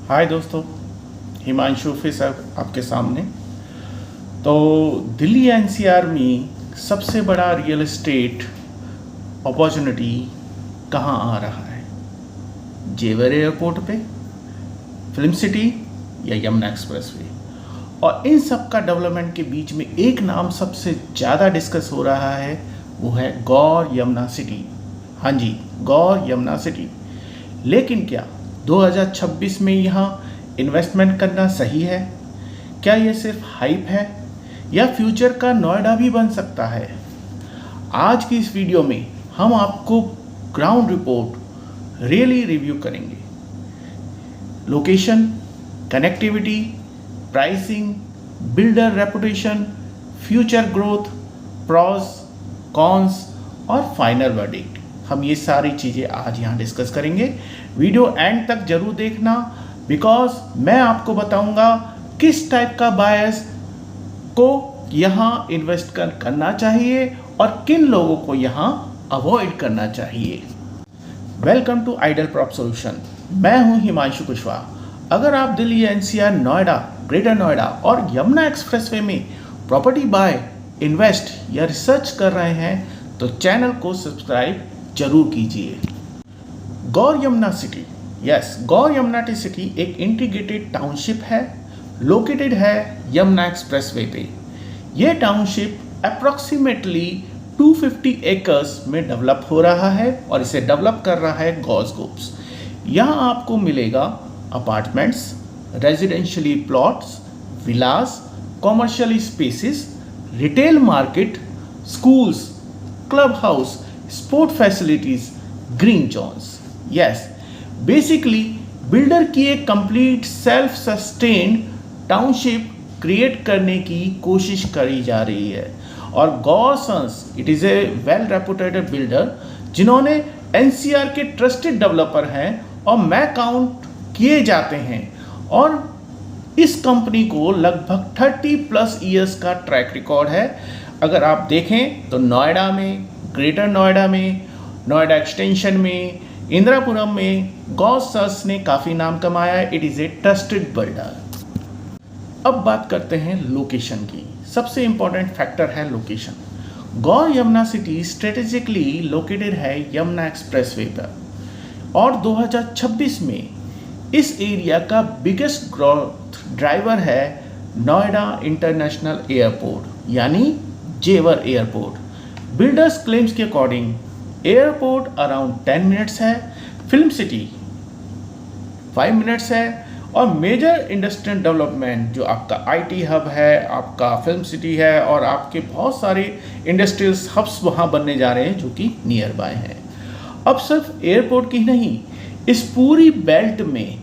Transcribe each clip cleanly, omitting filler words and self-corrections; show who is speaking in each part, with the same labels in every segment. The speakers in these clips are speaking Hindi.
Speaker 1: हाय दोस्तों, हिमांशु फिर से आपके सामने। तो दिल्ली एनसीआर में सबसे बड़ा रियल एस्टेट अपॉर्चुनिटी कहाँ आ रहा है? जेवर एयरपोर्ट पे, फिल्म सिटी या यमुना एक्सप्रेसवे। और इन सब का डेवलपमेंट के बीच में एक नाम सबसे ज़्यादा डिस्कस हो रहा है, वो है गौर यमुना सिटी। हाँ जी, गौर यमुना सिटी। लेकिन क्या 2026 में यहाँ इन्वेस्टमेंट करना सही है? क्या ये सिर्फ हाइप है या फ्यूचर का नोएडा भी बन सकता है? आज की इस वीडियो में हम आपको ग्राउंड रिपोर्ट रियली रिव्यू करेंगे। Location, connectivity, pricing, builder reputation, future growth, pros, cons और फाइनल वर्डिक्ट, हम ये सारी चीज़ें आज यहाँ डिस्कस करेंगे। वीडियो एंड तक जरूर देखना, बिकॉज मैं आपको बताऊंगा किस टाइप का बायर्स को यहाँ इन्वेस्ट करना चाहिए और किन लोगों को यहाँ अवॉइड करना चाहिए। Welcome to Ideal Prop Solution. मैं हूँ हिमांशु कुशवाहा। अगर आप दिल्ली एनसीआर, नोएडा, ग्रेटर नोएडा और यमुना एक्सप्रेसवे में प्रॉपर्टी बाय, इन्वेस्ट या रिसर्च कर रहे हैं तो चैनल को सब्सक्राइब जरूर कीजिए। Gaur Yamuna City, yes, Gaur Yamuna City एक इंटीग्रेटेड टाउनशिप है, लोकेटेड है यमुना एक्सप्रेसवे पे। ये टाउनशिप अप्रॉक्सीमेटली 250 एकर्स में डेवलप हो रहा है और इसे डेवलप कर रहा है गॉस ग्रुप्स। यहाँ आपको मिलेगा apartments, residentially plots, villas, commercial spaces, retail market, schools, club house, sport facilities, green zones. Yes, basically builder की एक complete self sustained township create करने की कोशिश करी जा रही है। और Gaur Sons, it is a well reputed builder जिन्होंने एनसीआर के ट्रस्टेड डेवलपर हैं और मैं काउंट किए जाते हैं। और इस कंपनी को लगभग 30+ ईयर्स का ट्रैक रिकॉर्ड है। अगर आप देखें तो नोएडा में, ग्रेटर नोएडा में, नोएडा एक्सटेंशन में, इंदिरापुरम में गौर सन्स ने काफ़ी नाम कमाया है। It is A trusted builder. अब बात करते हैं लोकेशन की। सबसे इंपॉर्टेंट फैक्टर है लोकेशन। गौर यमुना सिटी स्ट्रेटेजिकली लोकेटेड है यमुना एक्सप्रेसवे पर और 2026 में इस एरिया का बिगेस्ट ग्रोथ ड्राइवर है नोएडा इंटरनेशनल एयरपोर्ट यानी जेवर एयरपोर्ट। बिल्डर्स क्लेम्स के अकॉर्डिंग एयरपोर्ट अराउंड 10 मिनट्स है, फिल्म सिटी 5 मिनट्स है और मेजर इंडस्ट्रियल डेवलपमेंट जो आपका आईटी हब है, आपका फिल्म सिटी है और आपके बहुत सारे इंडस्ट्रियल हब्स वहाँ बनने जा रहे हैं जो कि नियर बाय हैं। अब सिर्फ एयरपोर्ट की नहीं, इस पूरी बेल्ट में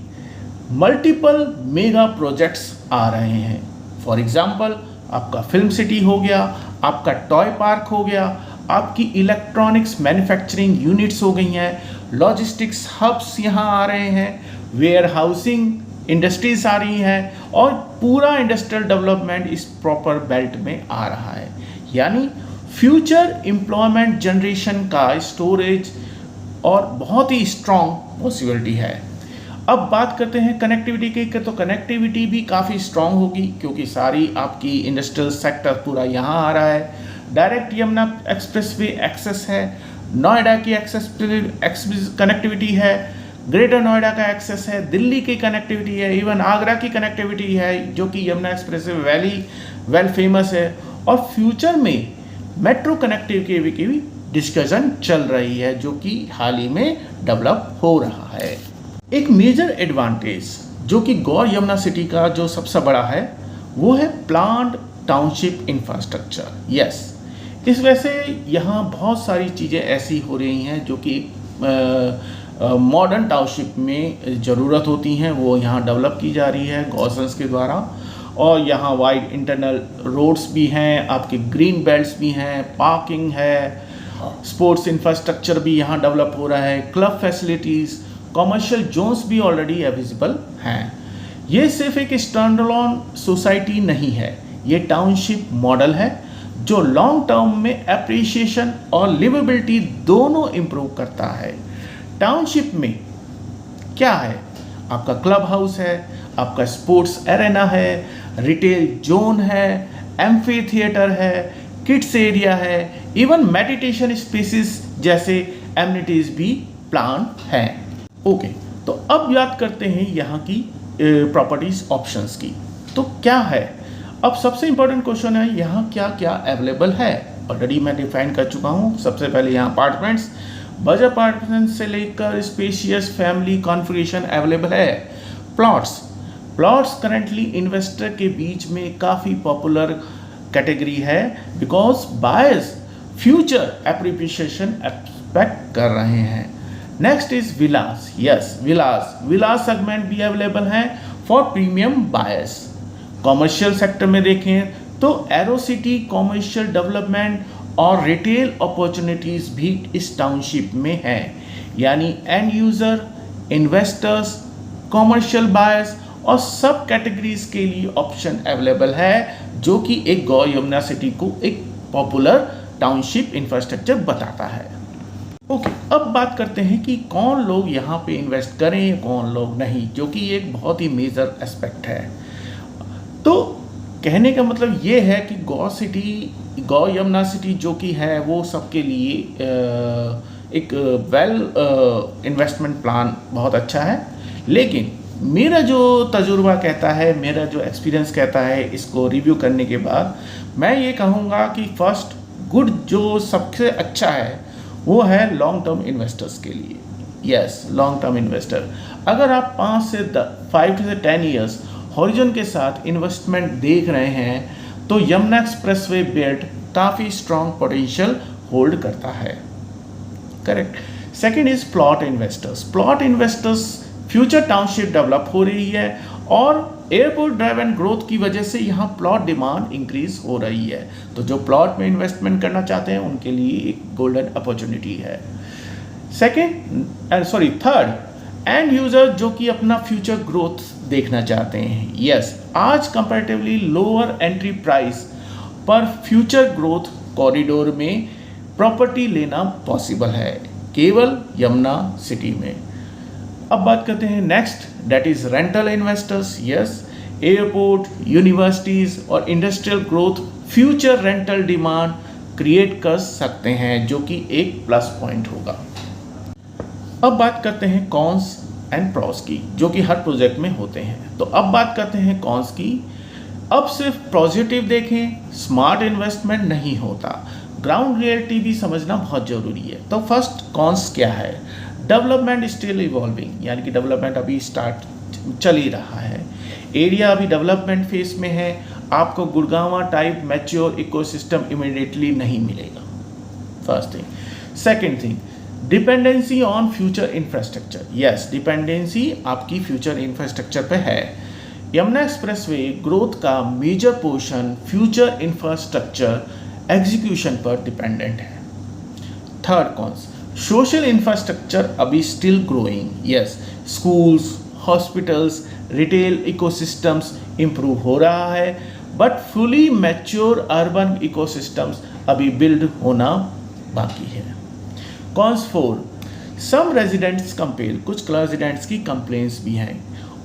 Speaker 1: मल्टीपल मेगा प्रोजेक्ट्स आ रहे हैं। फॉर एग्जांपल आपका फिल्म सिटी हो गया, आपका टॉय पार्क हो गया, आपकी इलेक्ट्रॉनिक्स मैन्युफैक्चरिंग यूनिट्स हो गई हैं, लॉजिस्टिक्स हब्स यहाँ आ रहे हैं, वेयर हाउसिंग इंडस्ट्रीज आ रही हैं और पूरा इंडस्ट्रियल डेवलपमेंट इस प्रॉपर बेल्ट में आ रहा है। यानी फ्यूचर एम्प्लॉयमेंट जनरेशन का स्टोरेज और बहुत ही स्ट्रॉन्ग पॉसिबिलिटी है। अब बात करते हैं कनेक्टिविटी की, तो कनेक्टिविटी भी काफ़ी स्ट्रॉन्ग होगी क्योंकि सारी आपकी इंडस्ट्रियल सेक्टर पूरा यहाँ आ रहा है। डायरेक्ट यमुना एक्सप्रेसवे एक्सेस है, नोएडा की एक्सेस कनेक्टिविटी है, ग्रेटर नोएडा का एक्सेस है, दिल्ली की कनेक्टिविटी है, इवन आगरा की कनेक्टिविटी है जो कि यमुना एक्सप्रेसवे वेल फेमस है। और फ्यूचर में मेट्रो कनेक्टिविटी की भी डिस्कशन चल रही है जो कि हाल ही में डेवलप हो रहा है। एक मेजर एडवांटेज जो कि गौर यमुना सिटी का जो सबसे बड़ा है वो है प्लान्ड टाउनशिप इंफ्रास्ट्रक्चर। यस, इस वजह से यहाँ बहुत सारी चीज़ें ऐसी हो रही हैं जो कि मॉडर्न टाउनशिप में ज़रूरत होती हैं, वो यहाँ डेवलप की जा रही है गौर सन्स के द्वारा। और यहाँ वाइड इंटरनल रोड्स भी हैं, आपके ग्रीन बेल्ट्स भी हैं, पार्किंग है, स्पोर्ट्स इंफ्रास्ट्रक्चर भी यहाँ डेवलप हो रहा है, क्लब फैसिलिटीज़, कॉमर्शियल जोन्स भी ऑलरेडी अवेलेबल हैं। ये सिर्फ एक स्टैंडअलोन सोसाइटी नहीं है, ये टाउनशिप मॉडल है जो लॉन्ग टर्म में एप्रिसिएशन और लिवेबिलिटी दोनों इम्प्रूव करता है। टाउनशिप में क्या है, आपका क्लब हाउस है, आपका स्पोर्ट्स एरेना है, रिटेल जोन है, एम्फी थिएटर है, किड्स एरिया है, इवन मेडिटेशन स्पेसिस जैसे एमिनिटीज भी प्लान हैं। ओके, तो अब याद करते हैं यहाँ की प्रॉपर्टीज ऑप्शंस की। तो क्या है, अब सबसे इंपॉर्टेंट क्वेश्चन है यहाँ क्या क्या अवेलेबल है। ऑलरेडी मैं डिफाइन कर चुका हूँ। सबसे पहले यहाँ अपार्टमेंट्स, बजट अपार्टमेंट से लेकर स्पेशियस फैमिली कॉन्फ़िगरेशन अवेलेबल है। प्लॉट्स करंटली इन्वेस्टर के बीच में काफ़ी पॉपुलर कैटेगरी है because buyers future appreciation expect कर रहे हैं। Next is Vilas. Yes, Vilas segment भी अवेलेबल है for premium buyers. Commercial sector में देखें तो एरोसिटी कॉमर्शियल डेवलपमेंट और रिटेल अपॉर्चुनिटीज भी इस टाउनशिप में है, यानी and user, investors, commercial buyers और सब कैटेगरीज के लिए ऑप्शन अवेलेबल है, जो कि एक गौ यमुना सिटी को एक पॉपुलर टाउनशिप इंफ्रास्ट्रक्चर बताता है। ओके, अब बात करते हैं कि कौन लोग यहाँ पे इन्वेस्ट करें, कौन लोग नहीं, जो कि एक बहुत ही मेजर एस्पेक्ट है। तो कहने का मतलब ये है कि गौ यमुना सिटी जो कि है वो सबके लिए एक वेल इन्वेस्टमेंट प्लान बहुत अच्छा है। लेकिन मेरा जो तजुर्बा कहता है, मेरा जो एक्सपीरियंस कहता है, इसको रिव्यू करने के बाद मैं ये कहूँगा कि फर्स्ट गुड जो सबसे अच्छा है वो है लॉन्ग टर्म इन्वेस्टर्स के लिए। यस, लॉन्ग टर्म इन्वेस्टर, अगर आप 5 से 10 ईयर्स हॉरिजन के साथ इन्वेस्टमेंट देख रहे हैं तो यमुना एक्सप्रेसवे बेल्ट काफ़ी स्ट्रॉन्ग पोटेंशियल होल्ड करता है। Correct. Second is plot investors future township develop हो रही है और एयरपोर्ट ड्राइव एंड ग्रोथ की वजह से यहाँ प्लॉट डिमांड इंक्रीज हो रही है, तो जो प्लॉट में इन्वेस्टमेंट करना चाहते हैं उनके लिए एक गोल्डन अपॉर्चुनिटी है। थर्ड, एंड यूजर जो कि अपना फ्यूचर ग्रोथ देखना चाहते हैं। यस, आज कंपैरेटिवली लोअर एंट्री प्राइस पर फ्यूचर ग्रोथ कॉरिडोर में प्रॉपर्टी लेना पॉसिबल है केवल यमुना सिटी में। अब बात करते हैं next, that is rental investors. Yes, airport, universities और industrial growth future rental demand create कर सकते हैं, जो कि एक प्लस पॉइंट होगा। अब बात करते हैं कॉन्स एंड प्रॉस की, जो कि हर प्रोजेक्ट में होते हैं। तो अब बात करते हैं कॉन्स की। अब सिर्फ पॉजिटिव देखें, स्मार्ट इन्वेस्टमेंट नहीं होता, ग्राउंड रियलिटी भी समझना बहुत ज़रूरी है। तो फर्स्ट कॉन्स क्या है? डेवलपमेंट स्टिल इवॉल्विंग, यानी कि डेवलपमेंट अभी स्टार्ट चल ही रहा है, एरिया अभी डेवलपमेंट फेज में है, आपको Gurgaon type mature ecosystem immediately नहीं मिलेगा, first thing. Second thing, dependency on future infrastructure. Yes, dependency आपकी फ्यूचर इंफ्रास्ट्रक्चर पे है। यमुना एक्सप्रेसवे ग्रोथ का major portion future infrastructure execution पर डिपेंडेंट है। थर्ड कॉन्स, सोशल इंफ्रास्ट्रक्चर अभी still growing. Yes, schools, hospitals, retail ecosystems improve हो रहा है, but fully mature urban ecosystems अभी बिल्ड होना बाकी है। कॉन्स 4, सम रेजिडेंट्स कंप्लेन, कुछ रेजिडेंट्स की कंप्लेंट्स भी हैं।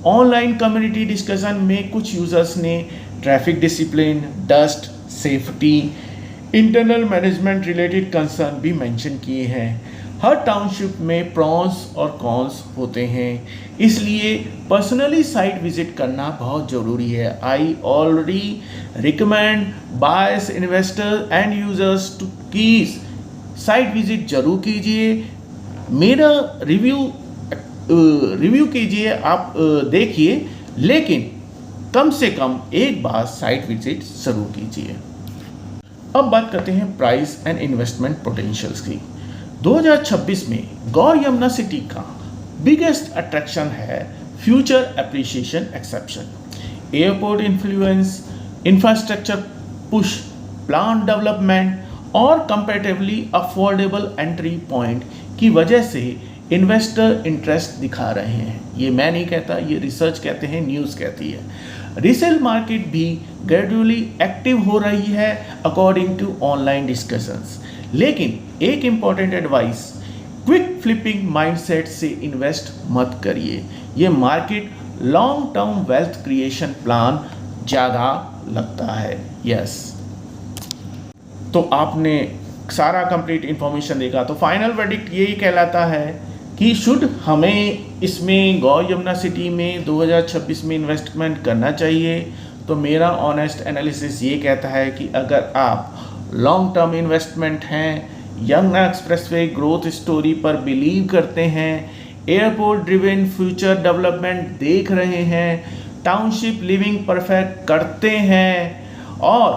Speaker 1: ऑनलाइन कम्युनिटी डिस्कशन में कुछ यूजर्स ने traffic discipline, dust, safety, internal management related concern भी मेंशन किए हैं। हर टाउनशिप में प्रॉन्स और कॉन्स होते हैं, इसलिए पर्सनली साइट विजिट करना बहुत ज़रूरी है। I already recommend buyers, investor and users two keys site visit जरूर कीजिए। मेरा रिव्यू कीजिए, आप देखिए, लेकिन कम से कम एक बार साइट विजिट जरूर कीजिए। अब बात करते हैं प्राइस एंड इन्वेस्टमेंट पोटेंशियल्स की। 2026 में गौ यमुना सिटी का बिगेस्ट अट्रैक्शन है future appreciation exception, airport influence, infrastructure push, plan development और कंपैरेटिवली अफोर्डेबल एंट्री पॉइंट की वजह से इन्वेस्टर इंटरेस्ट दिखा रहे हैं। ये मैं नहीं कहता, ये रिसर्च कहते हैं, न्यूज़ कहती है। रीसेल मार्केट भी ग्रेजुअली एक्टिव हो रही है अकॉर्डिंग टू ऑनलाइन डिस्कशंस। लेकिन एक important advice, quick flipping mindset से इन्वेस्ट मत करिए, ये market long term wealth creation plan ज़्यादा लगता है। यस, तो आपने सारा कंप्लीट इंफॉर्मेशन देखा। तो फाइनल वर्डिक्ट यही कहलाता है कि शुड हमें इसमें गौ यमुना सिटी में 2026 में इन्वेस्टमेंट करना चाहिए। तो मेरा ऑनेस्ट एनालिसिस ये कहता है कि अगर आप लॉन्ग टर्म इन्वेस्टमेंट हैं, यमुना एक्सप्रेसवे ग्रोथ स्टोरी पर बिलीव करते हैं, एयरपोर्ट ड्रिवन फ्यूचर डेवलपमेंट देख रहे हैं, टाउनशिप लिविंग परफेक्ट करते हैं, और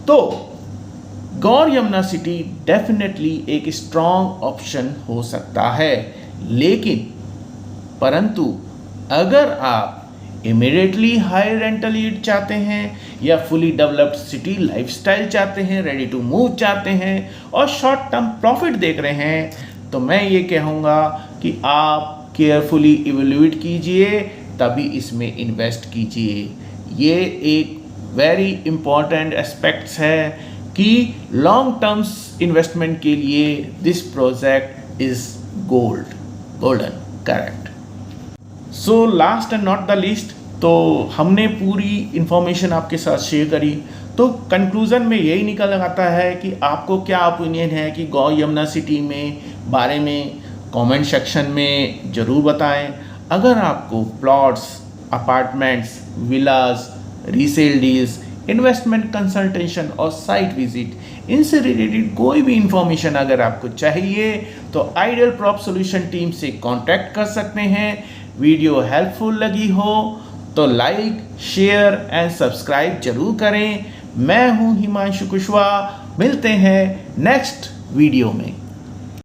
Speaker 1: तो गौर यमुना सिटी डेफिनेटली एक स्ट्रॉन्ग ऑप्शन हो सकता है। लेकिन परंतु अगर आप इमीडिएटली हाई रेंटल यील्ड चाहते हैं या फुली डेवलप्ड सिटी लाइफस्टाइल चाहते हैं, रेडी टू मूव चाहते हैं और शॉर्ट टर्म प्रॉफिट देख रहे हैं, तो मैं ये कहूँगा कि आप केयरफुली इवैल्यूएट कीजिए, तभी इसमें इन्वेस्ट कीजिए। ये एक वेरी इंपॉर्टेंट एस्पेक्ट्स है कि लॉन्ग टर्म्स इन्वेस्टमेंट के लिए this project is golden, correct. So last and not the least, तो हमने पूरी इंफॉर्मेशन आपके साथ शेयर करी। तो कंक्लूज़न में यही निकल आता है कि आपको क्या ओपिनियन है कि गौ यमुना सिटी में बारे में कमेंट सेक्शन में ज़रूर बताएं। अगर आपको प्लॉट्स, अपार्टमेंट्स, विलास, रीसेल डील्स, इन्वेस्टमेंट कंसल्टेशन और साइट विजिट, इनसे रिलेटेड कोई भी इंफॉर्मेशन अगर आपको चाहिए तो आइडियल प्रॉप सॉल्यूशन टीम से कांटेक्ट कर सकते हैं। वीडियो हेल्पफुल लगी हो तो लाइक, शेयर एंड सब्सक्राइब जरूर करें। मैं हूं हिमांशु कुशवाहा, मिलते हैं नेक्स्ट वीडियो में।